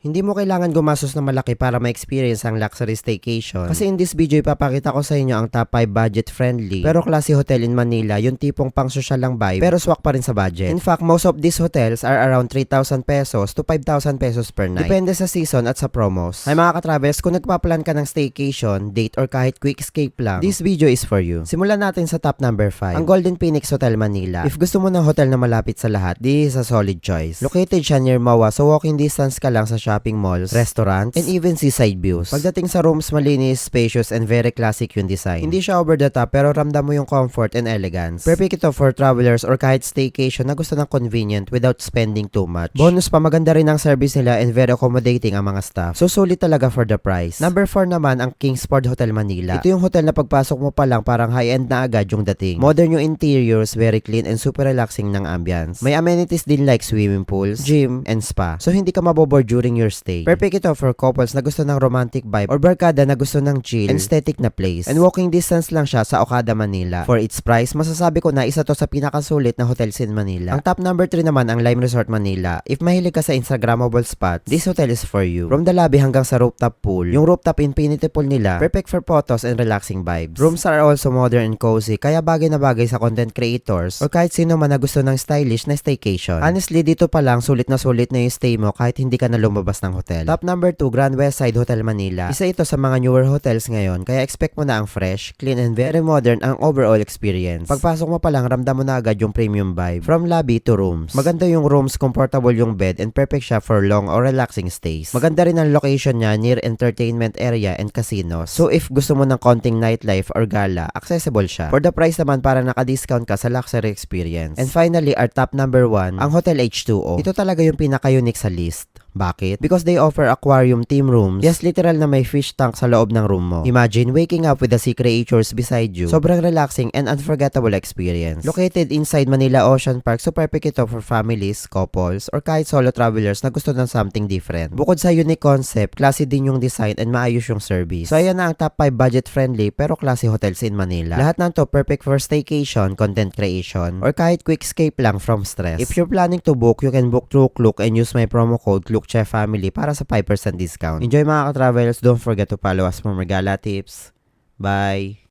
Hindi mo kailangan gumastos na malaki para ma-experience ang luxury staycation. Kasi in this video, ipapakita ko sa inyo ang top 5 budget-friendly pero classy hotel in Manila, yung tipong pang social lang vibe pero swak pa rin sa budget. In fact, most of these hotels are around 3,000 pesos to 5,000 pesos per night. Depende sa season at sa promos. Ay mga ka-travels, kung nagpa-plan ka ng staycation, date or kahit quick escape lang, this video is for you. Simulan natin sa top number 5, ang Golden Phoenix Hotel Manila. If gusto mo ng hotel na malapit sa lahat, this is a solid choice. Located siya near MOA, so walking distance ka lang sa shopping malls, restaurants, and even seaside views. Pagdating sa rooms, malinis, spacious, and very classic yung design. Hindi siya over the top pero ramdam mo yung comfort and elegance. Perfect ito for travelers or kahit staycation na gusto ng convenient without spending too much. Bonus pa, maganda rin ang service nila and very accommodating ang mga staff. So sulit talaga for the price. Number 4 naman ang Kingsport Hotel Manila. Ito yung hotel na pagpasok mo pa lang parang high-end na agad yung dating. Modern yung interiors, very clean and super relaxing ng ambience. May amenities din like swimming pools, gym, and spa. So hindi ka maboboard during your stay. Perfect ito for couples na gusto ng romantic vibe or barkada na gusto ng chill and aesthetic na place. And walking distance lang siya sa Okada, Manila. For its price, masasabi ko na isa to sa pinakasulit na hotels in Manila. Ang top number 3 naman ang Lime Resort Manila. If mahilig ka sa Instagrammable spots, this hotel is for you. From the lobby hanggang sa rooftop pool, yung rooftop infinity pool nila, perfect for photos and relaxing vibes. Rooms are also modern and cozy, kaya bagay na bagay sa content creators or kahit sino man na gusto ng stylish na staycation. Honestly, dito pa lang sulit na yung stay mo kahit hindi ka na lumabas ng hotel. Top number 2, Grand Westside Hotel Manila. Isa ito sa mga newer hotels ngayon, kaya expect mo na ang fresh, clean and very modern ang overall experience. Pagpasok mo pa lang, ramdam mo na agad yung premium vibe. From lobby to rooms. Maganda yung rooms, comfortable yung bed, and perfect siya for long or relaxing stays. Maganda rin ang location niya near entertainment area and casinos. So if gusto mo ng konting nightlife or gala, accessible siya. For the price naman, para naka-discount ka sa luxury experience. And finally, our top number 1, ang Hotel H2O. Ito talaga yung pinaka-unique sa list. Bakit? Because they offer aquarium theme rooms. Yes, literal na may fish tank sa loob ng room mo. Imagine waking up with the sea creatures beside you. Sobrang relaxing and unforgettable experience. Located inside Manila Ocean Park, so perfect ito for families, couples, or kahit solo travelers na gusto ng something different. Bukod sa unique concept, classy din yung design and maayos yung service. So ayan na ang top 5 budget-friendly pero classy hotels in Manila. Lahat ng to perfect for staycation, content creation, or kahit quick escape lang from stress. If you're planning to book, you can book through Klook and use my promo code Chef Family para sa 5% discount. Enjoy mga ka-travels. Don't forget to follow us for more gala tips. Bye!